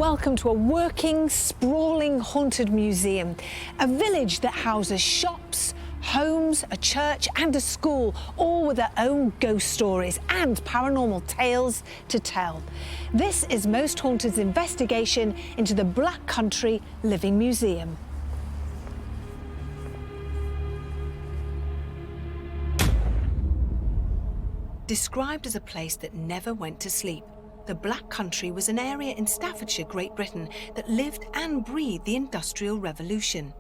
welcome to a working, sprawling, haunted museum. A village that houses shops, homes, a church and a school, all with their own ghost stories and paranormal tales to tell. This is Most Haunted's investigation into the Black Country Living Museum. Described as a place that never went to sleep, the Black Country was an area in Staffordshire, Great Britain, that lived and breathed the Industrial Revolution.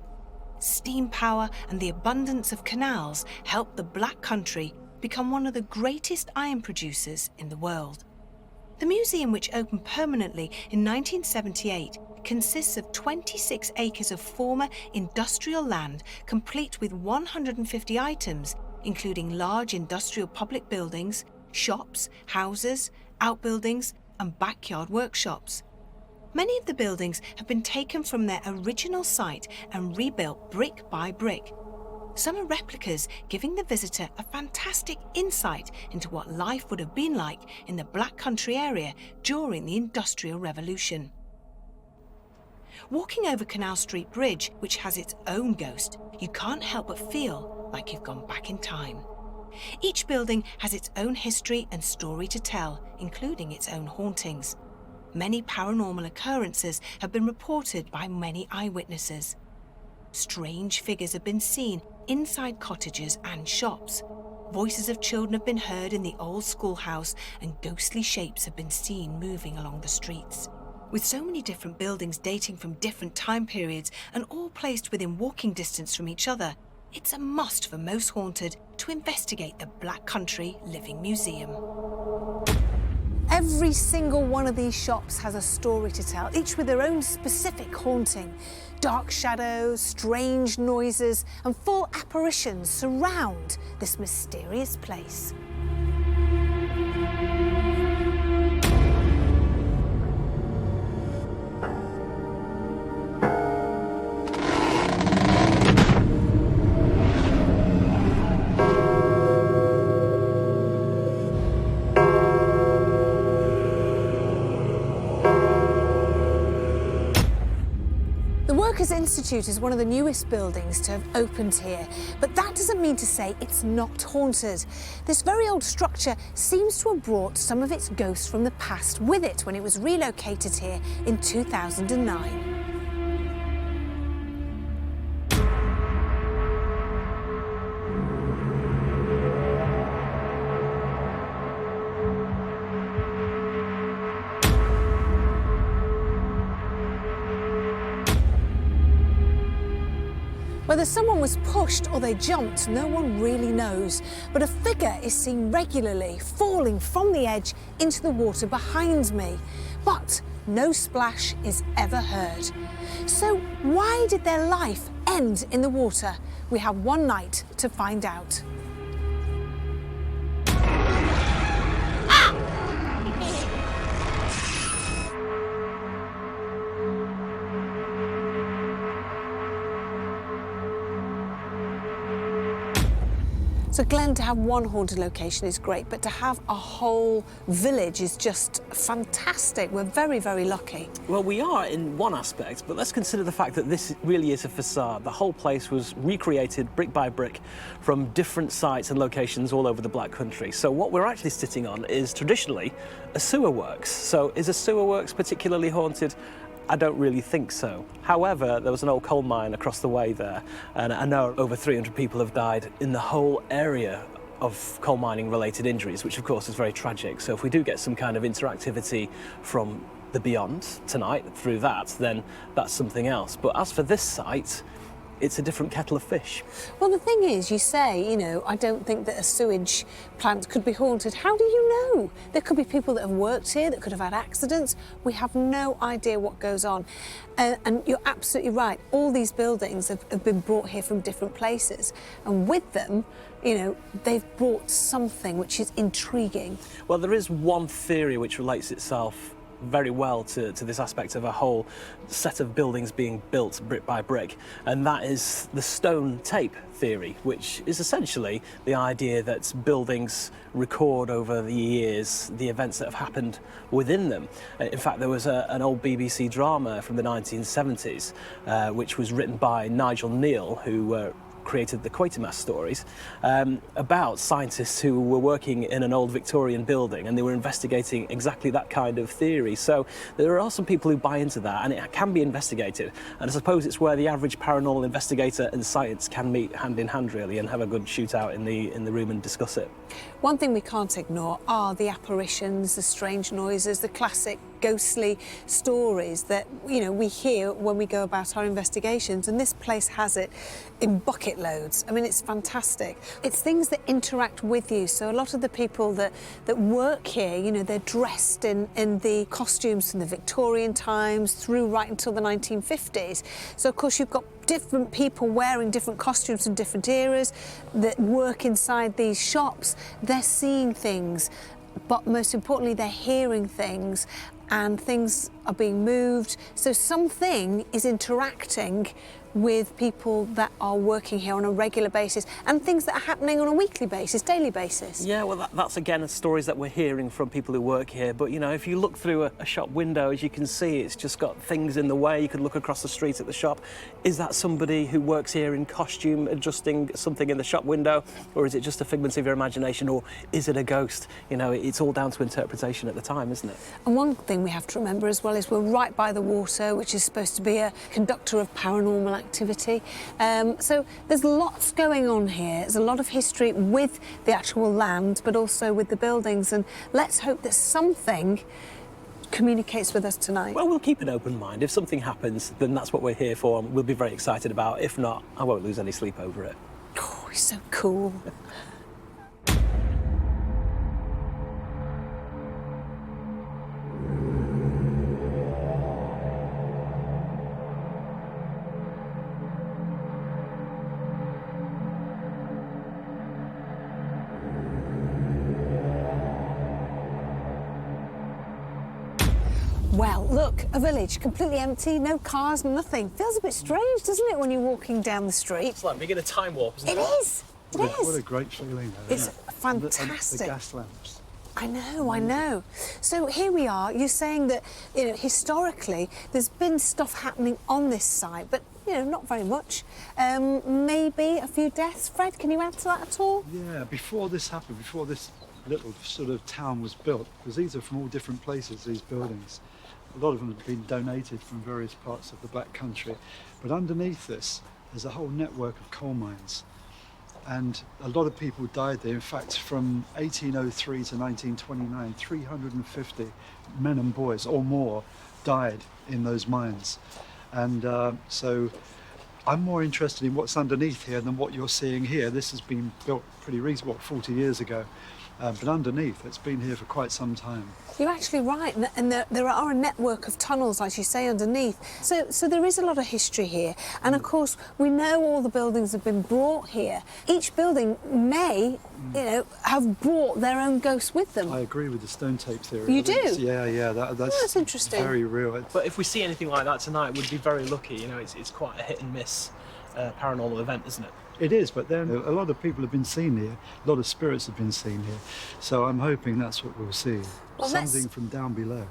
Steam power and the abundance of canals helped the Black Country become one of the greatest iron producers in the world. The museum, which opened permanently in 1978, consists of 26 acres of former industrial land, complete with 150 items, including large industrial public buildings, shops, houses, outbuildings and backyard workshops. Many of the buildings have been taken from their original site and rebuilt brick by brick. Some are replicas, giving the visitor a fantastic insight into what life would have been like in the Black Country area during the Industrial Revolution. Walking over Canal Street Bridge, which has its own ghost, you can't help but feel like you've gone back in time. Each building has its own history and story to tell, including its own hauntings. Many paranormal occurrences have been reported by many eyewitnesses. Strange figures have been seen inside cottages and shops. Voices of children have been heard in the old schoolhouse, and ghostly shapes have been seen moving along the streets. With so many different buildings dating from different time periods and all placed within walking distance from each other, it's a must for Most Haunted to investigate the Black Country Living Museum. Every single one of these shops has a story to tell, each with their own specific haunting. Dark shadows, strange noises and full apparitions surround this mysterious place. The Workers' Institute is one of the newest buildings to have opened here, but that doesn't mean to say it's not haunted. This very old structure seems to have brought some of its ghosts from the past with it when it was relocated here in 2009. Whether someone was pushed or they jumped, no one really knows. But a figure is seen regularly falling from the edge into the water behind me. But no splash is ever heard. So why did their life end in the water? We have one night to find out. So Glenn, to have one haunted location is great, but to have a whole village is just fantastic. We're very, very lucky. Well, we are in one aspect, but let's consider the fact that this really is a facade. The whole place was recreated brick by brick from different sites and locations all over the Black Country. So what we're actually sitting on is traditionally a sewer works. So is a sewer works particularly haunted? I don't really think so. However, there was an old coal mine across the way there, and I know over 300 people have died in the whole area of coal mining related injuries, which of course is very tragic. So if we do get some kind of interactivity from the beyond tonight through that, then that's something else. But as for this site, it's a different kettle of fish. Well, the thing is, you say, you know, I don't think that a sewage plant could be haunted. How do you know? There could be people that have worked here that could have had accidents. We have no idea what goes on. And you're absolutely right. All these buildings have been brought here from different places. And with them, you know, they've brought something which is intriguing. Well, there is one theory which relates itself very well to this aspect of a whole set of buildings being built brick by brick, and that is the stone tape theory, which is essentially the idea that buildings record over the years the events that have happened within them. In fact, there was an old BBC drama from the 1970s, which was written by Nigel Neal, who created the Quatermass stories, about scientists who were working in an old Victorian building, and they were investigating exactly that kind of theory. So there are some people who buy into that, and it can be investigated. And I suppose it's where the average paranormal investigator and science can meet hand in hand, really, and have a good shootout in the room and discuss it. One thing we can't ignore are the apparitions, the strange noises, the classic ghostly stories that, you know, we hear when we go about our investigations, and this place has it in bucket loads. I mean, it's fantastic. It's things that interact with you. So a lot of the people that work here, you know, they're dressed in the costumes from the Victorian times through right until the 1950s. So of course you've got different people wearing different costumes from different eras that work inside these shops. They're seeing things, but most importantly, they're hearing things, and things are being moved. So something is interacting with people that are working here on a regular basis, and things that are happening on a weekly basis, daily basis. Yeah, well, that's again stories that we're hearing from people who work here. But, you know, if you look through a shop window, as you can see, it's just got things in the way. You could look across the street at the shop. Is that somebody who works here in costume adjusting something in the shop window? Or is it just a figment of your imagination? Or is it a ghost? You know, it's all down to interpretation at the time, isn't it? And one thing we have to remember as well is we're right by the water, which is supposed to be a conductor of paranormal activity. So there's lots going on here. There's a lot of history with the actual land, but also with the buildings. And let's hope that something communicates with us tonight. Well, we'll keep an open mind. If something happens, then that's what we're here for, and we'll be very excited about. If not, I won't lose any sleep over it. Oh, it's so cool. Well, look, a village completely empty, no cars, nothing. Feels a bit strange, doesn't it, when you're walking down the street? It's like being in a time warp, isn't it? It is. It is. What a great feeling, though. It's fantastic. The gas lamps. I know. So here we are. You're saying that, you know, historically, there's been stuff happening on this site, but, you know, not very much. Maybe a few deaths. Fred, can you add to that at all? Yeah, before this happened, before this little sort of town was built, because these are from all different places, these buildings. A lot of them have been donated from various parts of the Black Country. But underneath this, there's a whole network of coal mines. And a lot of people died there. In fact, from 1803 to 1929, 350 men and boys or more died in those mines. And so I'm more interested in what's underneath here than what you're seeing here. This has been built pretty recently, 40 years ago. But underneath, it's been here for quite some time. You're actually right, and there are a network of tunnels, as you say, underneath. So there is a lot of history here, and of course we know all the buildings have been brought here. Each building may, you know, have brought their own ghosts with them. I agree with the stone tape theory. You do? Yeah, that's interesting. Very real. But if we see anything like that tonight, we'd be very lucky. You know, it's quite a hit and miss paranormal event, isn't it? It is, but then a lot of people have been seen here. A lot of spirits have been seen here. So I'm hoping that's what we'll see. Well, something from down below.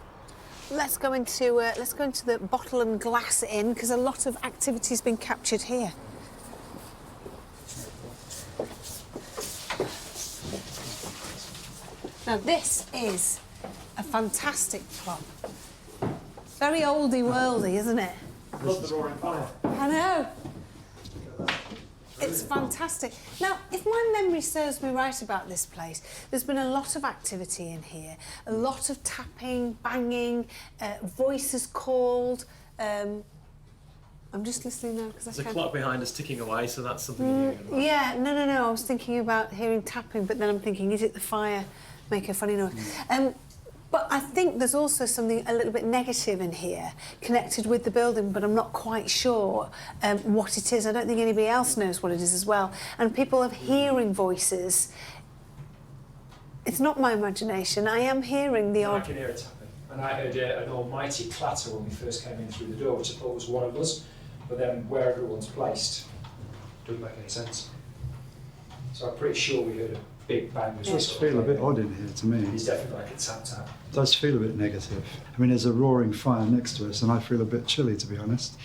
Let's go into the Bottle and Glass Inn, because a lot of activity's been captured here. Now this is a fantastic pub. Very oldie worldy, isn't it? Love the roaring fire. I know. It's fantastic. Now, if my memory serves me right about this place, there's been a lot of activity in here, a lot of tapping, banging, voices called. I'm just listening now because I can't... There's a clock behind us ticking away, so that's something you're hearing about. Yeah, no. I was thinking about hearing tapping, but then I'm thinking, is it the fire making a funny noise? But I think there's also something a little bit negative in here, connected with the building, but I'm not quite sure what it is. I don't think anybody else knows what it is as well. And people are hearing voices. It's not my imagination. I am hearing the odd... I can hear it tapping. and I heard an almighty clatter when we first came in through the door, which I thought was one of us, but then where everyone's placed doesn't make any sense. So I'm pretty sure we heard a big bang. It does feel a bit odd in here to me. It's definitely like a tap-tap. It does feel a bit negative. I mean, there's a roaring fire next to us, and I feel a bit chilly, to be honest.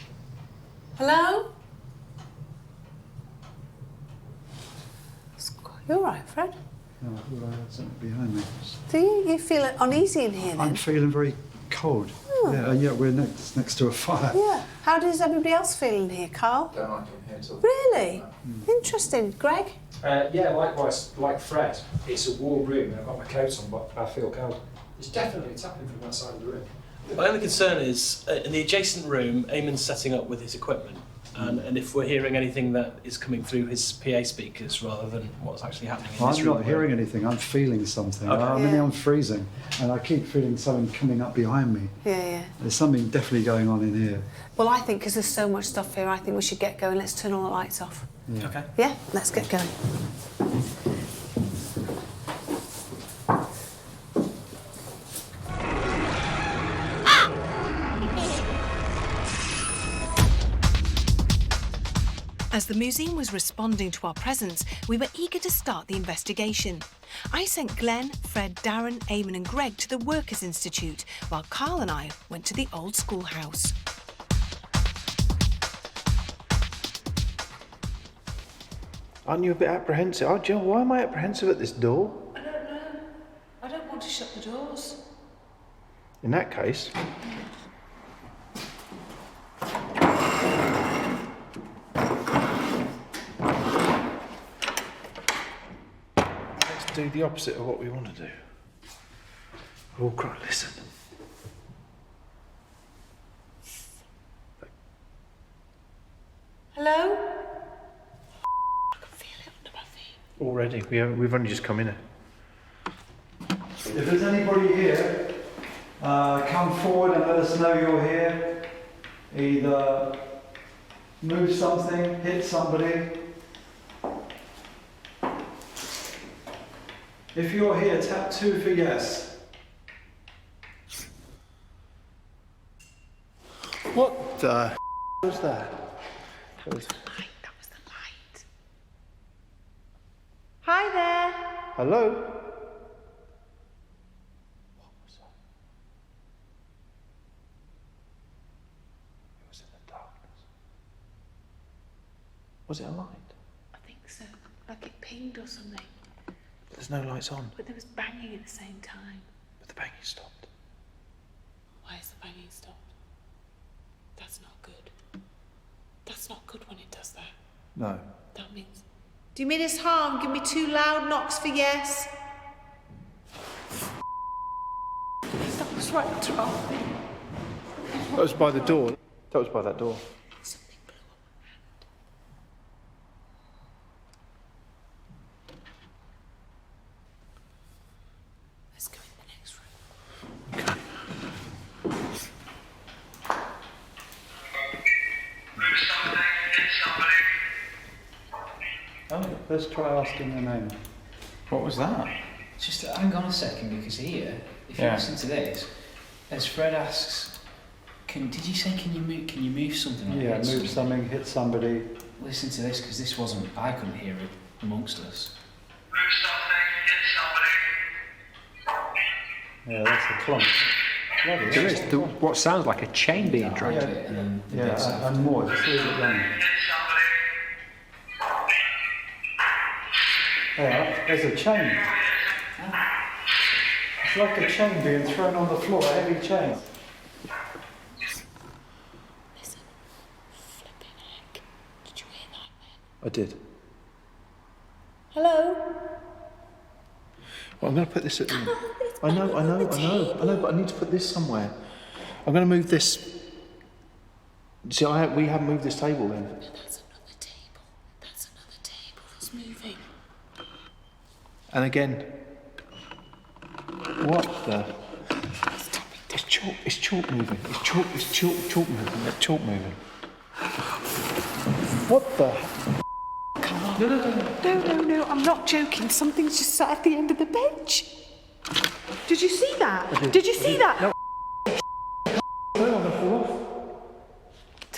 Hello? You all right, Fred? No, I thought I had something behind me. Do you feel uneasy in here then? I'm feeling very cold. Oh. Yeah, and yet we're next to a fire. Yeah. How does everybody else feel in here, Carl? Don't like it here at all. Really? Interesting. Greg? Yeah, likewise, like Fred, it's a warm room and I've got my coat on, but I feel cold. It's definitely tapping from that side of the room. My only concern is, in the adjacent room, Eamon's setting up with his equipment. And if we're hearing anything that is coming through his PA speakers rather than what's actually happening in this I'm room. not hearing anything, I'm feeling something. Okay. I mean, I'm freezing, and I keep feeling something coming up behind me. Yeah. There's something definitely going on in here. Well, I think because there's so much stuff here, I think we should get going. Let's turn all the lights off. Yeah. Okay. Yeah? Let's get going. As the museum was responding to our presence, we were eager to start the investigation. I sent Glenn, Fred, Darren, Eamon and Greg to the Workers' Institute, while Carl and I went to the old schoolhouse. Aren't you a bit apprehensive? Oh, Jill, why am I apprehensive at this door? I don't know. I don't want to shut the doors. In that case... let's do the opposite of what we want to do. Oh, God, listen. Hello? I can feel it under my feet. Already, we've only just come in here. If there's anybody here, come forward and let us know you're here. Either move something, hit somebody. If you're here, tap 2 for yes. What the was that? That was the light. Hi there. Hello? What was that? It was in the darkness. Was it a light? I think so. Like it pinged or something. There's no lights on, But there was banging at the same time. but the banging stopped. Why is the banging stopped? That's not good. That's not good when it does that. No. That means... Do you mean it's harm? Give me 2 loud knocks for yes. That was right at 12. That was by the door. That was by that door. Something blew up my hand. Let's go in the next room. Okay. Oh, let's try asking their name. What was that? Just hang on a second, because here, if you Yeah. listen to this, as Fred asks, did you say can you move something? Or Yeah, hit move something, hit somebody. Listen to this, because this wasn't. I couldn't hear it amongst us. Yeah, that's a clunk. Lovely. There is what sounds like a chain being dragged. Part of it, and then the bits Yeah, after. and more. Just leave it running. Yeah, there's a chain. It's like a chain being thrown on the floor, a heavy chain. Listen. Flipping heck. Did you hear that then? I did. Hello? Well, I'm going to put this at the... I know, but I need to put this somewhere. I'm going to move this... See, we haven't moved this table then. That's another table. That's another table that's moving. And again... What the... It's chalk moving. It's chalk moving. It's chalk moving. What the... No, I'm not joking. Something's just sat at the end of the bench. Did you see that? Did you see that? No,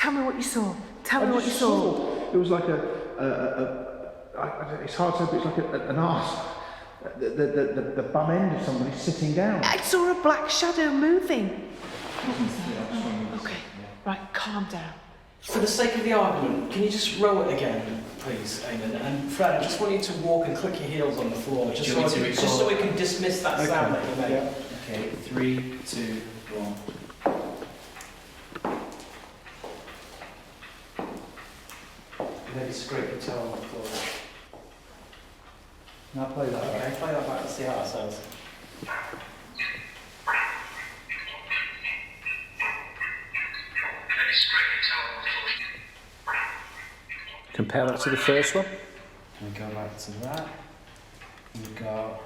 Tell me what you saw. Tell me I what you just saw. It was like it's hard to say, but it's like an arse. The bum end of somebody sitting down. I saw a black shadow moving. What was that? Okay, right, calm down. For the sake of the argument, can you just roll it again, please, Eamon? And Fred, I just want you to walk and click your heels on the floor, just so we can dismiss that sound that you made. Yeah. Okay, 3, 2, 1. Maybe scrape your toe on the floor. Now play that. Okay, play that back and see how it sounds. Compare that to the first one. Can we go back to that? We've got...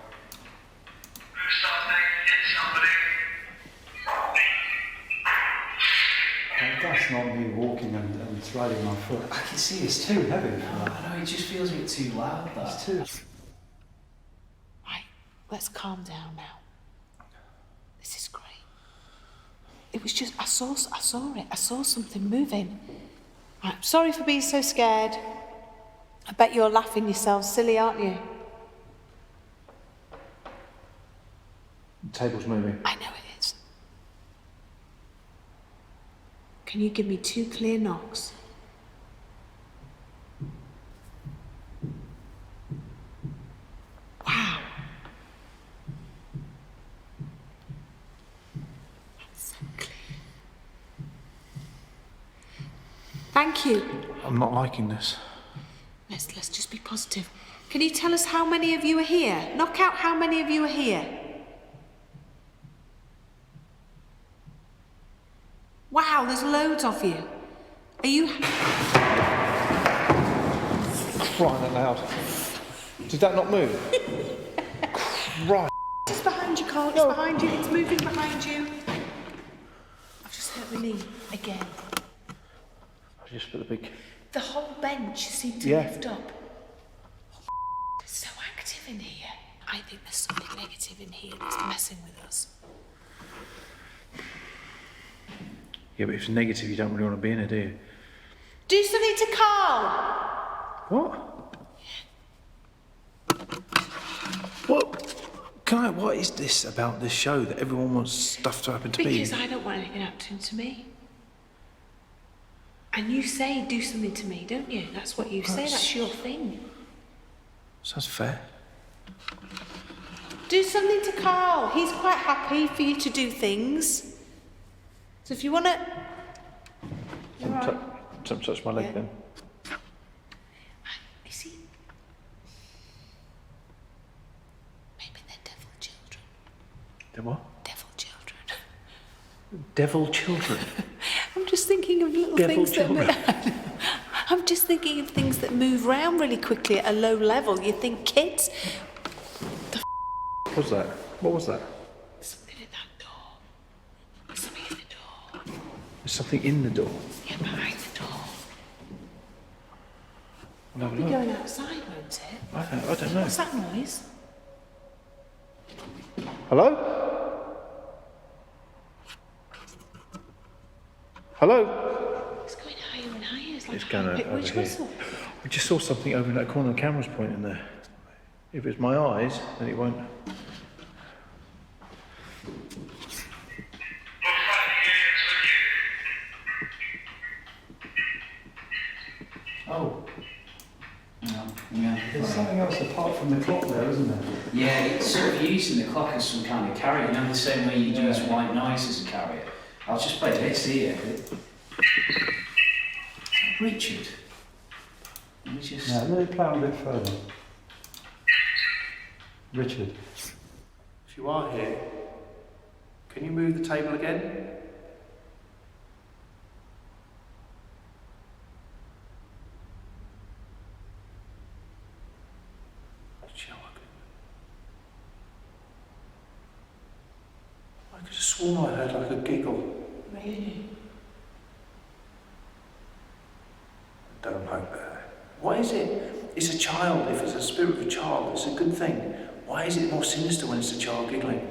That's not me walking and it's riding my foot. I can see It's too heavy for Oh, that. I know, it just feels a bit too loud, that. It's too... Right, let's calm down now. This is great. It was just, I saw it. I saw something moving. Right, sorry for being so scared. I bet you're laughing yourselves silly, aren't you? The table's moving. I know it is. Can you give me 2 clear knocks? Wow. That's so clear. Thank you. I'm not liking this. Let's just be positive. Can you tell us how many of you are here? Knock out how many of you are here. Wow, there's loads of you. Are you... Crying out loud. Did that not move? Christ. It's behind you, Carl. It's behind you. It's moving behind you. I've just hurt my knee again. I just put the big... The whole bench seemed to Yeah. lift up. It's so active in here. I think there's something negative in here that's messing with us. Yeah, but if it's negative, you don't really want to be in it, do you? Do something to Carl. What? What is this about this show that everyone wants stuff to happen to me? Because I don't want anything happening to me. And you say, do something to me, don't you? That's what you say, that's your thing. Sounds fair. Do something to Carl. He's quite happy for you to do things. So if you want to... Don't touch my leg Yeah. then. You see? Maybe they're devil children. Then what? Devil children. Devil children. I'm just thinking of little Devil things children. that... I'm just thinking of things that move around really quickly at a low level. You think kids... What was that? What was that? Something at that door. There's something in the door. There's something in the door. Yeah, behind the door. I'll have a It'll be look. going outside, won't it? I don't know. What's that noise? Hello? Hello? It's going higher and higher. It's like It's going high-pitched over here. whistle. I just saw something over in that corner. The camera's pointing there. If it's my eyes, then it won't. Oh. Yeah. There's something else apart from the clock there, isn't there? Yeah, it's sort of using the clock as some kind of carrier, you know, the same way you use white noise as a carrier. I'll just play this here. Richard. Let me just... Yeah, let me play on a bit further. Richard. If you are here, can you move the table again? I could have sworn I heard like a giggle. Really? Don't hope that. Why is it? It's a child. If it's a spirit of a child, it's a good thing. Why is it more sinister when it's a child giggling?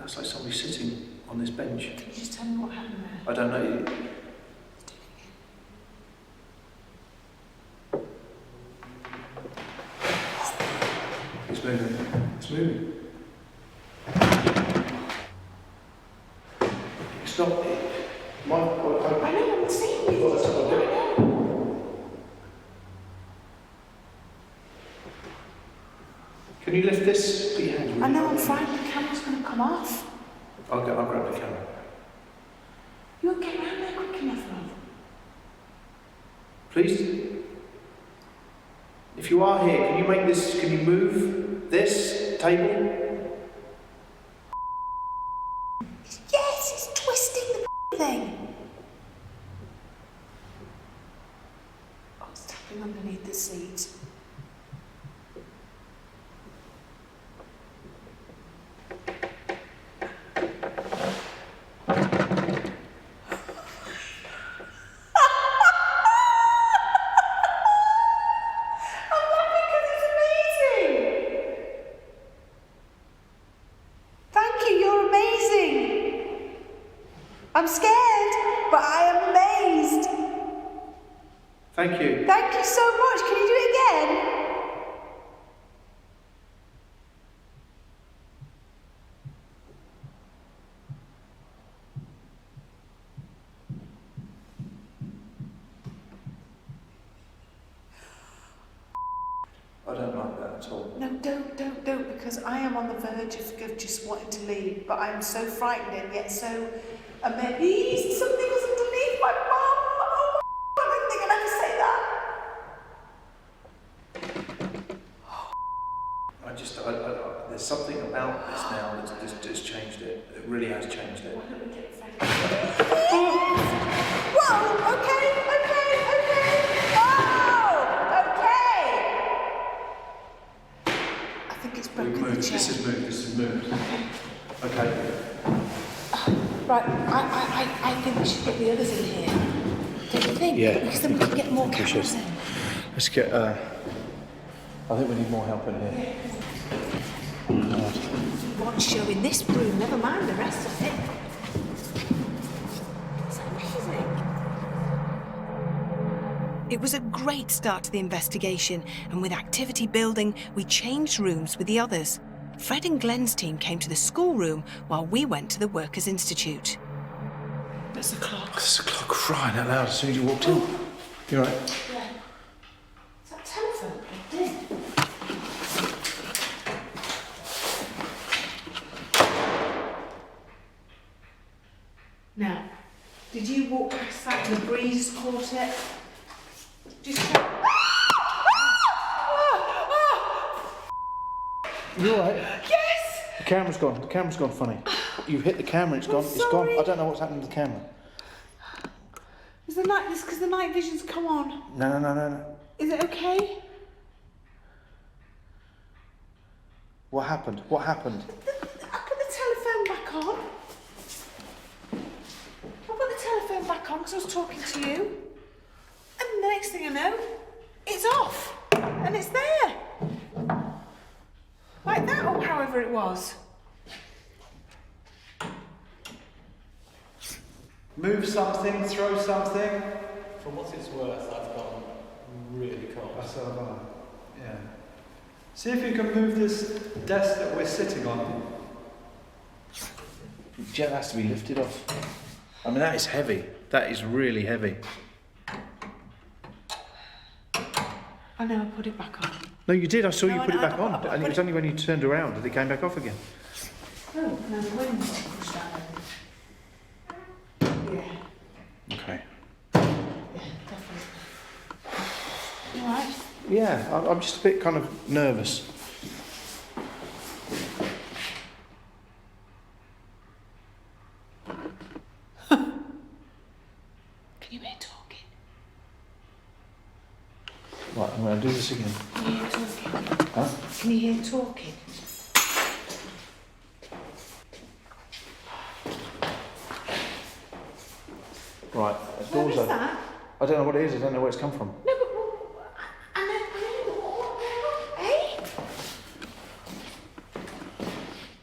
Looks like somebody sitting on this bench. Can you just tell me what happened there? I don't know. It's moving. It's moving. It's not. I know, I'm seeing you. Can you lift this? Put your hands I know, I'm frightened the camera's going to come off. I'll grab the camera. You won't get around there quick enough, love. Please? If you are here, can you make this, can you move this table? Yes, it's twisting the thing. Oh, it's tapping underneath the seat. I'm scared, but I am amazed. Thank you. Thank you so much. Can you do it again? I don't like that at all. No, don't, because I am on the verge of just wanting to leave, but I'm so frightened and yet so amazed. Something was underneath my bum. Oh my God, I didn't think I'd ever say that. There's something about this now that's changed it. It really has changed it. Why don't we get Fred? Whoa, okay. I think it's broken the chair. This has moved. Okay. Right, I think we should get the others in here. Don't you think? Yeah. Because then we can get more cameras in. Let's get, I think we need more help in here. One show in this room, never mind the rest of it. It's amazing. It was a great start to the investigation, and with activity building, we changed rooms with the others. Fred and Glenn's team came to the schoolroom while we went to the Workers' Institute. There's the clock. There's a clock crying out loud as soon as you walked in. You all right? Yeah. Is that telephone plugged in? Now, did you walk past that and the breeze caught it? Just You all right? Yes! The camera's gone funny. You've hit the camera, it's gone. It's gone. I don't know what's happened to the camera. Is the night, this because the night vision's come on? No. Is it okay? What happened? I put the telephone back on. Because I was talking to you. And the next thing I know, it's off. And it's there. Like that, or however it was. Move something, throw something. For what it's worth, I've gone really cold. That's so have I. Yeah. See if you can move this desk that we're sitting on. Jet has to be lifted off. I mean, that is heavy. That is really heavy. I know, I put it back on. No, you did. I saw No, you put it back on. I And it was only when you turned around that it came back off again. Oh, no, the wind's pushed that over. Yeah, Okay. definitely. You alright? Yeah, I'm just a bit kind of nervous. Can you hear talking? Right, I'm going to do this again. Can you hear talking? Huh? Can you hear talking? Right, the What door's is open. that? I don't know what it is. I don't know where it's come from. No, but I know. Hey?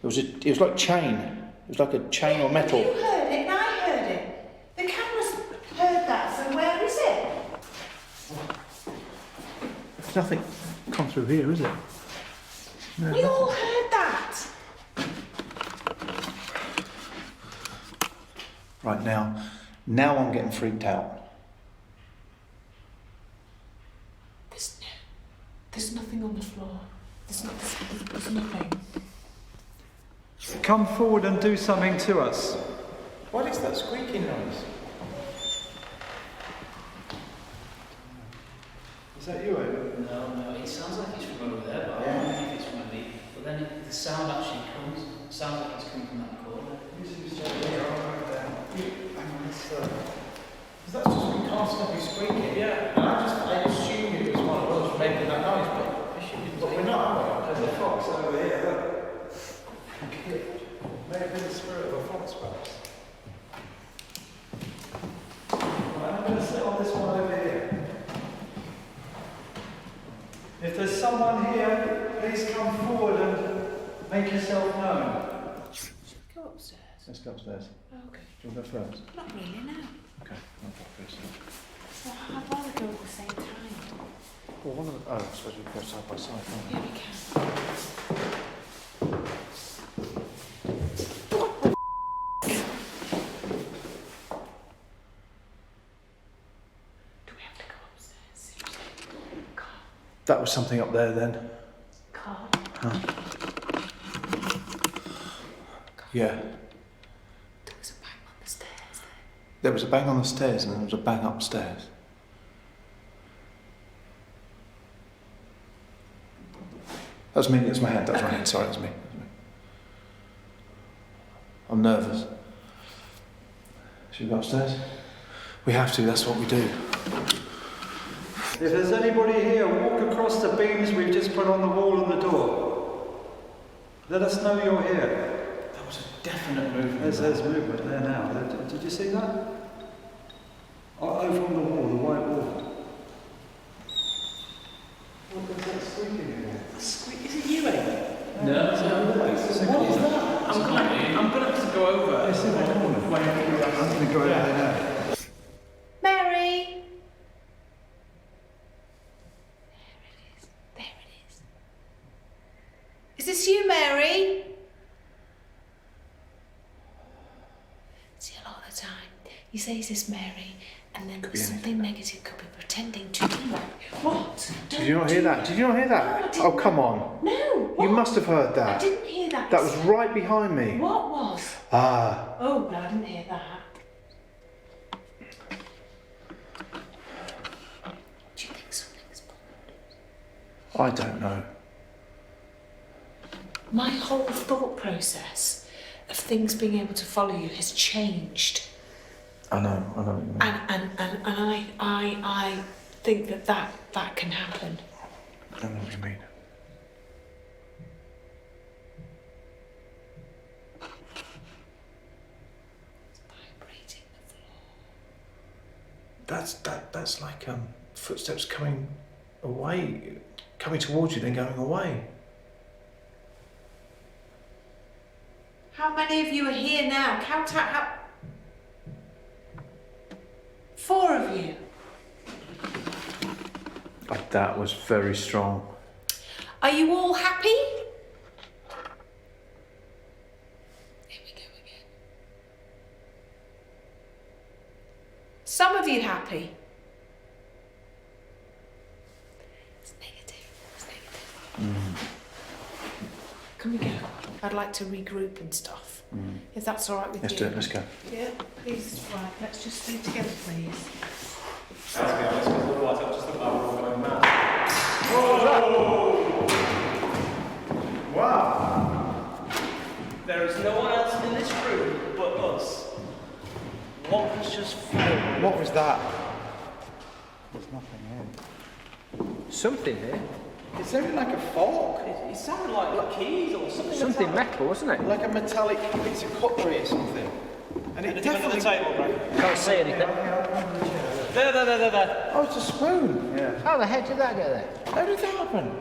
It was like chain. was like a chain or metal. You heard it and I heard it. The cameras heard that, so where is it? There's nothing come through here, is it? No, We all heard that. Right, now I'm getting freaked out. There's nothing on the floor. There's nothing. Come forward and do something to us. What is that squeaking noise? Is that you, Ed? No, it sounds like it's from over there, but I don't think it's from me. But then the sound actually comes. It sounds like it's coming from that corner. That's just we can't stop you squeaking. Yeah. And I assumed it was one of us making that noise, but we're not, are we? There's a fox over here, look. Maybe the spirit of a fox, perhaps. Right, I'm going to sit on this one over here. If there's someone here, please come forward and make yourself known. Should we go upstairs? Let's go upstairs. Okay. Do you want to go first? Not really, no. Okay, I'll go first. So I'd rather go at the same time. Well, one of the... Oh, I suppose we go side by side, can't we? Yeah, we can. Do we have to go upstairs? Seriously? Carl. That was something up there then. Carl. Huh. Yeah. There was a bang on the stairs there. There was a bang on the stairs and then there was a bang upstairs. That was me, that's my hand, that was my hand, sorry, that was me. I'm nervous. Should we go upstairs? We have to, that's what we do. If there's anybody here, walk across the beams we've just put on the wall and the door. Let us know you're here. That was a definite movement. There's movement there now. Did you see that? Over on the wall, the white wall. What is that squeaking in there? Is it you, Ed? No. What is that? I'm going to have to go over. It's in the corner. I'm going to go over there now. Mary! There it is. Is this you, Mary? See, a lot of the time, you say, is this Mary? And then something negative could be pretending to be Mary. What? Did you not hear that? Did you not hear that? No, I didn't. Oh, come on. No, what? You must have heard that. I didn't hear that. That was right behind me. What was? Ah. Oh, well, I didn't hear that. Do you think something's bothered? I don't know. My whole thought process of things being able to follow you has changed. I know what you mean. And I think that can happen. I know what you mean. It's vibrating the floor. That's like footsteps coming away, coming towards you, then going away. How many of you are here now? Count out how... 4 of you. That was very strong. Are you all happy? Here we go again. Some of you happy? It's negative. It's negative. Can we go? I'd like to regroup and stuff. If that's all right with Let's you. do it, let's go. Yeah, please. Right, let's just stay together, please. Wow! There is no one else in this room but us. What has just fallen? What was that? There's nothing here. Something here. It sounded like a fork. It sounded like keys or something. Something metal, wasn't it? Like a metallic piece of cutlery or something. And it definitely... table, right? Can't see anything. There. Oh, it's a spoon. Yeah. How the heck did that get there? How did that happen?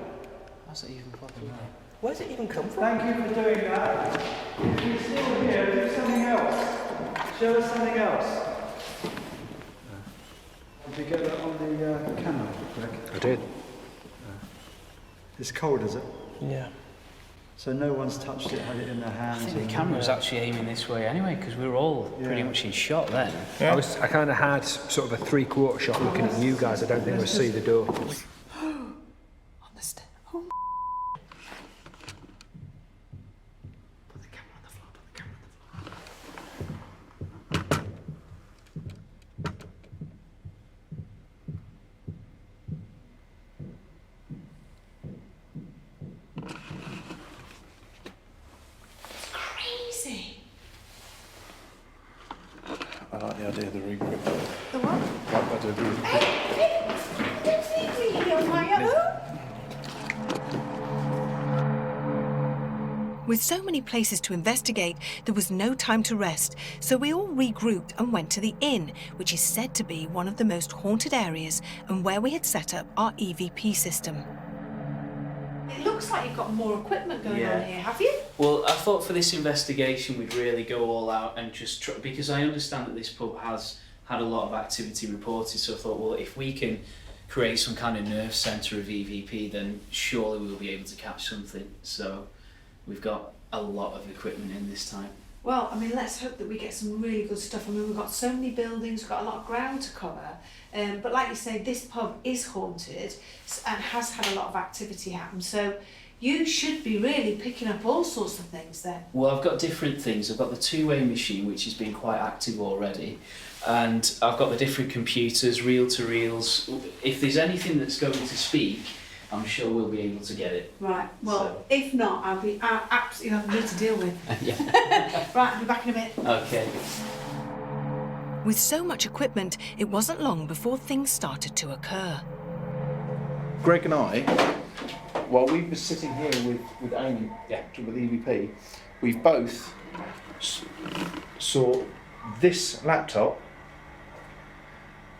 How's it even fucking there? Where's it even come from? Thank you for doing that. If you're still here, do something else. Show us something else. Did you get that on the camera, Greg? I did. It's cold, is it? Yeah. So no one's touched it, had it in their hands? I think the camera was actually aiming this way anyway, because we were all pretty much in shot then. Yeah. I kind of had sort of a 3/4 shot looking at you guys. I don't think we see the door. On the stairs. Oh, Put the camera on the floor, put the camera on the floor. crazy. I like the idea of the regroup. The what? Like the idea of the regroup. With so many places to investigate, there was no time to rest, so we all regrouped and went to the inn, which is said to be one of the most haunted areas and where we had set up our EVP system. It looks like you've got more equipment going on here, have you? Well, I thought for this investigation we'd really go all out and just try, because I understand that this pub has had a lot of activity reported, so I thought, well, if we can create some kind of nerve centre of EVP, then surely we'll be able to catch something. So we've got a lot of equipment in this time. Well, I mean, let's hope that we get some really good stuff. I mean, we've got so many buildings, we've got a lot of ground to cover. But like you say, this pub is haunted and has had a lot of activity happen. So you should be really picking up all sorts of things then. Well, I've got different things. I've got the two-way machine, which has been quite active already. And I've got the different computers, reel-to-reels. If there's anything that's going to speak, I'm sure we'll be able to get it. Right, well, if not, I'll absolutely have me to deal with. Yeah. Right, I'll be back in a bit. Okay. With so much equipment, it wasn't long before things started to occur. Greg and I, while we were sitting here with Amy, with EVP, we both saw this laptop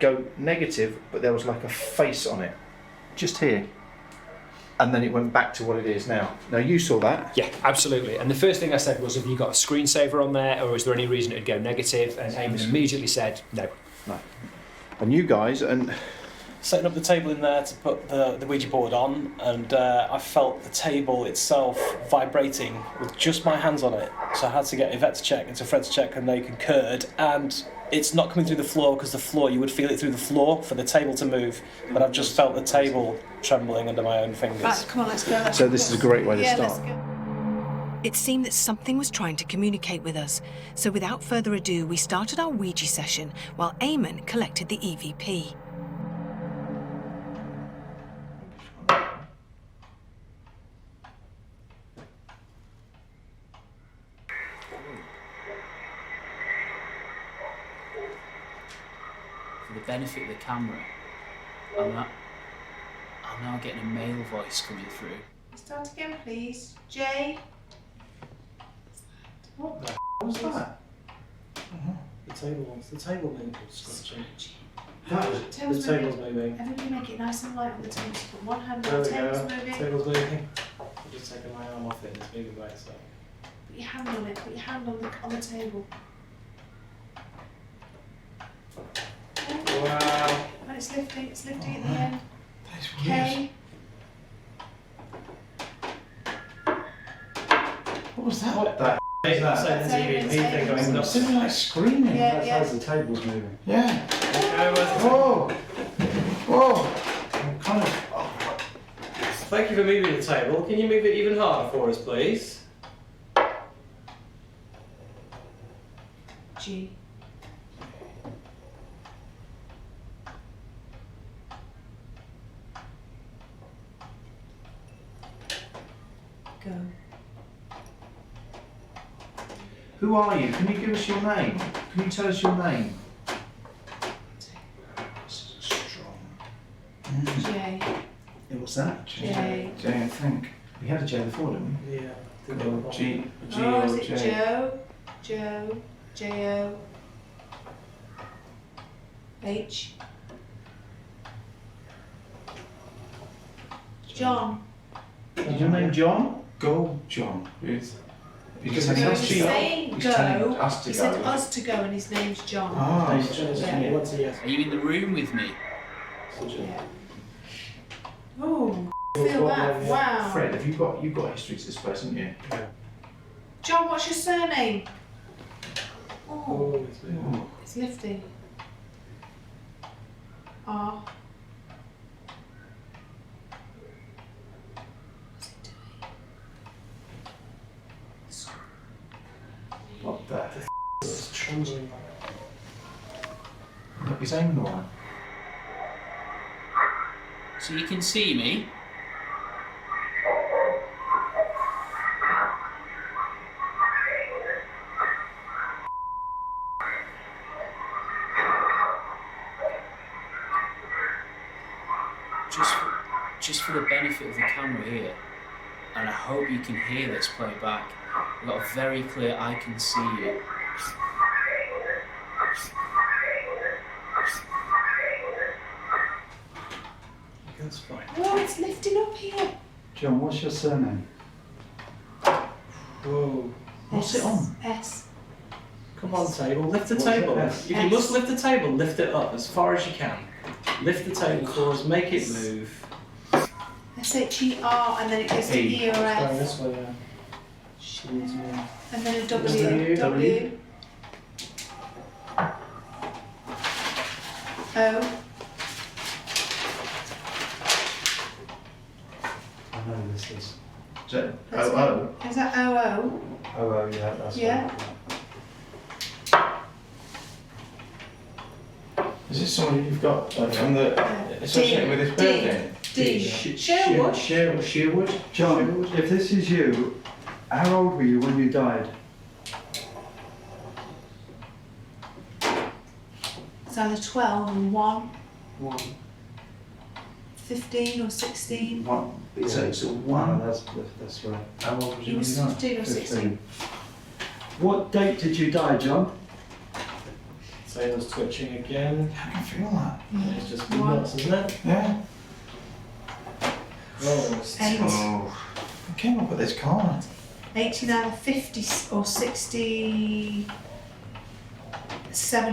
go negative, but there was like a face on it, just here. And then it went back to what it is now. Now, you saw that? Yeah, absolutely. And the first thing I said was, have you got a screensaver on there, or is there any reason it'd go negative? And Eamon immediately said, no. No. And you guys, and Setting up the table in there to put the Ouija board on, and I felt the table itself vibrating with just my hands on it. So I had to get Yvette to check and to Fred to check, and they concurred. And it's not coming through the floor, because the floor, you would feel it through the floor for the table to move. But I've just felt the table trembling under my own fingers. Right, come on, let's go. so this is a great way to Yeah, start. let's go. It seemed that something was trying to communicate with us. So without further ado, we started our Ouija session while Eamon collected the EVP. For the benefit of the camera, I'm now getting a male voice coming through. Start again, please. Jay? What the was that? The table moving, scratching. Table's The table's moving. moving. Everybody make it nice and light on the table. So put one hand There on we the table's go. moving. Table's moving. I'm just taking my arm off it, it's moving by itself. Put your hand on it. Put your hand on the table. Wow. And it's lifting at the end. That's Okay. What was that? What the Is that That's Eamon's thing going table. nuts? Something like screaming. Yeah, That's yeah. as the table's moving. Yeah. Whoa! Whoa! I'm kind of. Thank you for moving the table. Can you move it even harder for us, please? G. Go. Who are you? Can you give us your name? Can you tell us your name? Strong. J. Yeah, what's that? J. J, I think. We had a J before, didn't we? Yeah. Oh, G Oh, is or it J? Joe? Joe. J-O. H. John. Is your name John? go, John. Because Because he he has was to saying He's telling go. us to He go. said us to go, and his name's John. Ah, Yeah. Are you in the room with me? Yeah. Oh, feel that! Wow. Fred, have you've got history to this place, haven't you? John, what's your surname? Oh, Oh. it's lifting. R. What's he doing? What the f***? Look, he's aiming the one. So you can see me? Just for the benefit of the camera here, and I hope you can hear this play back. We've got a very clear I can see you. That's fine. Oh, it's lifting up here. John, what's your surname? Whoa. What's it on? S. Come on, table. Lift the What's table. it? If you must lift the table, lift it up as far as you can. Lift the table for us, make it move. S-H-E-R, and then it goes to E or F. This way, yeah. And then a W. W. O. I know this is. Is that That's O? Is that O-O? Oh, yeah, that's Yeah. right. Is this somebody you've got from the associated with this building? D. Sherwood. Sherwood? John, if this is you, how old were you when you died? It's either 12 and 1. 15 or 16. One. It's a No, one. that's right. How old was He you was when you died? 15 or 16. What date did you die, John? Sailor's twitching again. I can feel that. It's just One. nuts, isn't it? Yeah. Oh, it's 8. Oh. I came up with this car. 89 or 50 or 67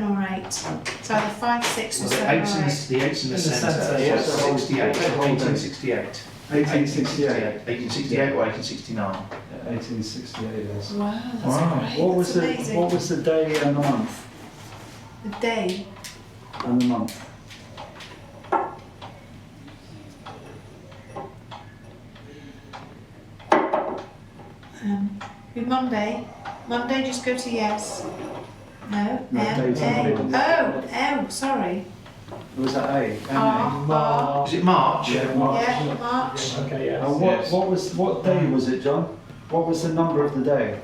or 8. It's either 5, 6 or 7 or 8. The eight's in the In the centre. centre, Yeah, yeah. 68. 1868. 1868. 1868 or 1869. 1868 is. Wow, that's Wow. great. What was That's amazing. what was the day and the month? The day. And the month. Be Monday. Monday, just go to yes. No. No, date's not been- Oh, sorry. Was that A? R. Is it March? Yeah, March. Yeah, March. Okay, yes. And Yes. what day was it, John? What was the number of the day?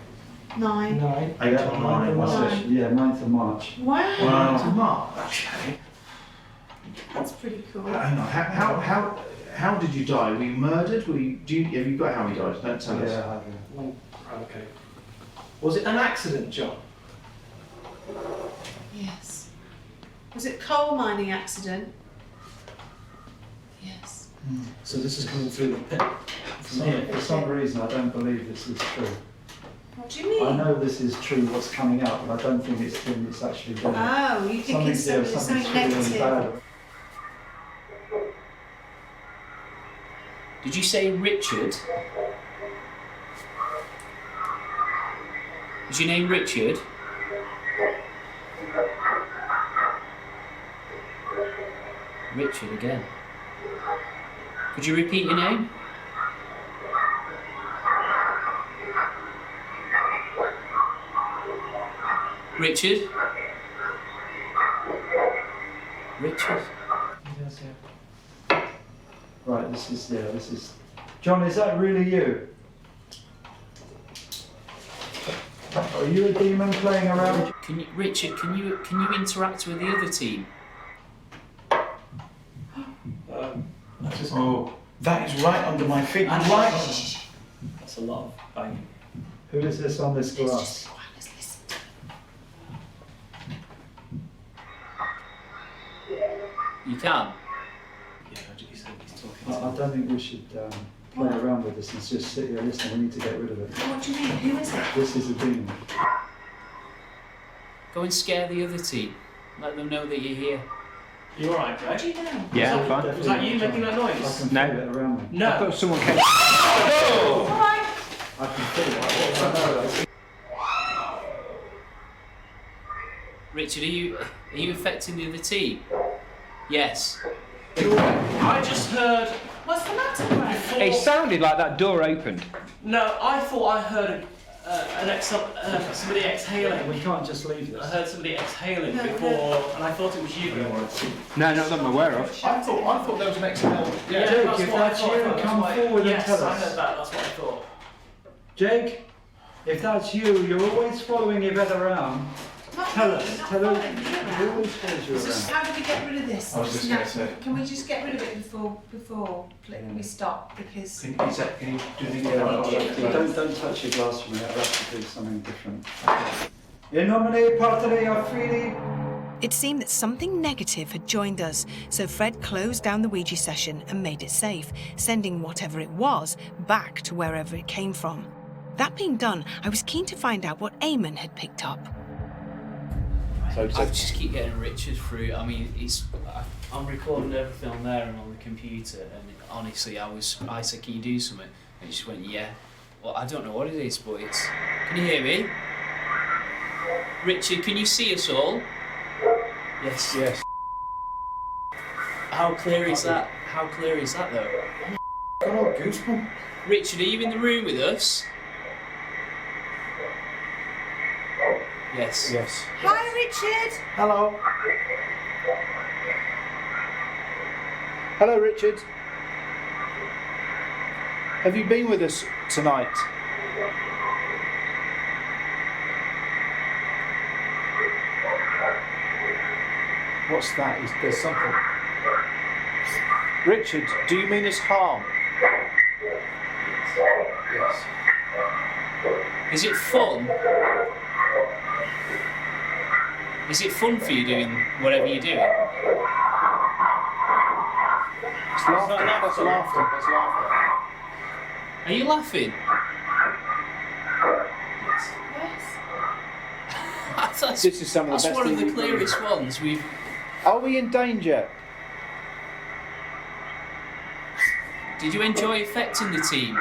9. 9. 8 or 9, was it? Nine. Yeah, 9th of March. Wow. Wow. March. Okay. That's pretty cool. Hang on. How did you die? Were you murdered? Have you got how he died? Don't tell us. Yeah, I have it. Okay. Was it an accident, John? Yes. Was it coal mining accident? Yes. So this is coming through the pit. For some reason, I don't believe this is true. What do you mean? I know this is true, what's coming out, but I don't think it's him that's actually doing it. Oh, you think it's something something's really negative? bad. Did you say Richard? Is your name Richard? Richard again. Could you repeat your name? Richard? Richard? Yes, yeah. Right, this is... John, is that really you? Are you a demon playing around? Richard, can you interact with the other team? Oh, that is right under my feet. And Right. That's a lot of banging. Who is this on this Let's glass? just quiet, let's listen to him. You can. Yeah, he's talking I don't think we should play around with this and just sit here listening. We need to get rid of it. What do you mean? Who is it? This is a demon. Go and scare the other team. Let them know that you're here. You alright, What do Greg? you know? Yeah, I'm fine. Was that you making that I noise? can No. feel it around me. I No. thought someone came. Alright. I can feel it. I know that. Richard, are you affecting the other team? Yes. I just heard. What's the matter, Greg? It sounded like that door opened. No, I thought I heard somebody exhaling. We can't just leave I this. heard somebody exhaling before, and I thought it was you. No, not that I'm aware of. I thought there was an exhale. Yeah, Jake, that's if what I that's thought, you, that's come why- forward and yes, tell I us. heard that. That's what I thought. Jake, if that's you, you're always following Yvette around. Not Tell me, us. not Tell us. following you He around. always follows you around. How do we get rid of this? I was just Now, gonna say. Can we just get rid of it before we stop? Because Can you do the Don't touch your glass for me. I'll have to do something different. In nomine Patri Filii. It seemed that something negative had joined us, so Fred closed down the Ouija session and made it safe, sending whatever it was back to wherever it came from. That being done, I was keen to find out what Eamon had picked up. I just keep getting Richard through. I mean, I'm recording everything on there and on the computer, and honestly, I said, can you do something? And he just went, yeah. Well, I don't know what it is, but it's... Can you hear me? Richard, can you see us all? Yes. Yes. How clear is that? How clear is that, though? Got all goosebumps. Richard, are you in the room with us? Yes. Yes. hi, Richard. Hello. Hello, Richard. Have you been with us tonight? What's that? There's something. Richard, do you mean us harm? Yes. Is it fun? Is it fun for you doing whatever you're doing? It's laughter. That's laughter. That's laughter. Are you laughing? Yes. That's This is some of the that's best one of the things we've clearest ones we've... Are we in danger? Did you enjoy affecting the team?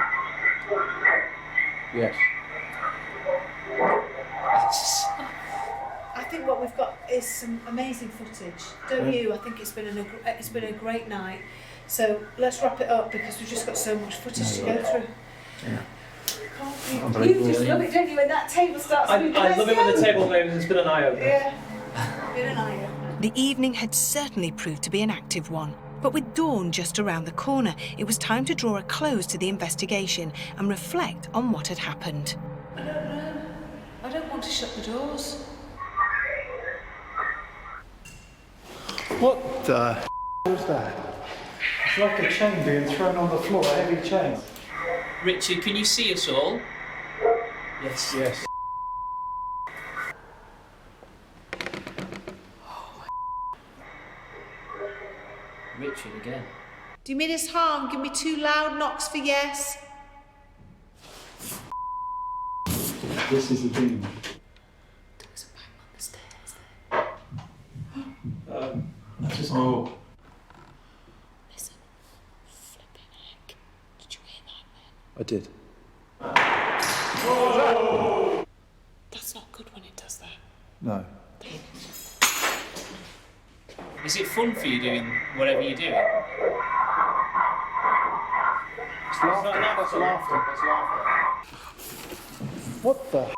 Yes. I think what we've got is some amazing footage. Don't you? I think it's been a great night. So let's wrap it up because we've just got so much footage to go through. I'm You just love it, don't you? When that table starts moving. I love it when the table moves. It's been an eye opener. Yeah. Been an eye opener. The evening had certainly proved to be an active one, but with dawn just around the corner, it was time to draw a close to the investigation and reflect on what had happened. I don't know. I don't want to shut the doors. What the was that? It's like a chain being thrown on the floor, a heavy chain. Richard, can you see us all? Yes. Yes. Richard again. Do you mean us harm? Give me 2 loud knocks for yes. This is a demon. There was a bang on the stairs there. Just Listen. Flipping heck. Did you hear that then? I did. That's not good when it does that. No. Is it fun for you doing whatever you're doing? It's laughter. That's laughter. That's laughter. What the?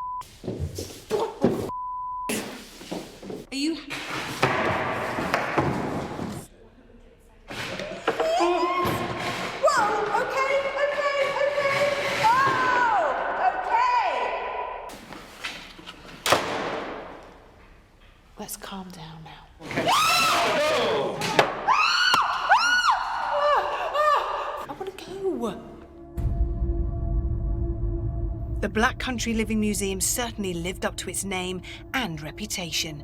Are you... Whoa! Okay. Oh! Okay! Let's calm down now. I want to go. The Black Country Living Museum certainly lived up to its name and reputation.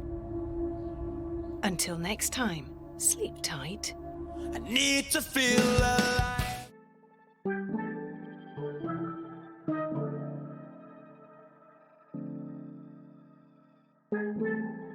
Until next time, sleep tight. I need to feel alive. Thank you.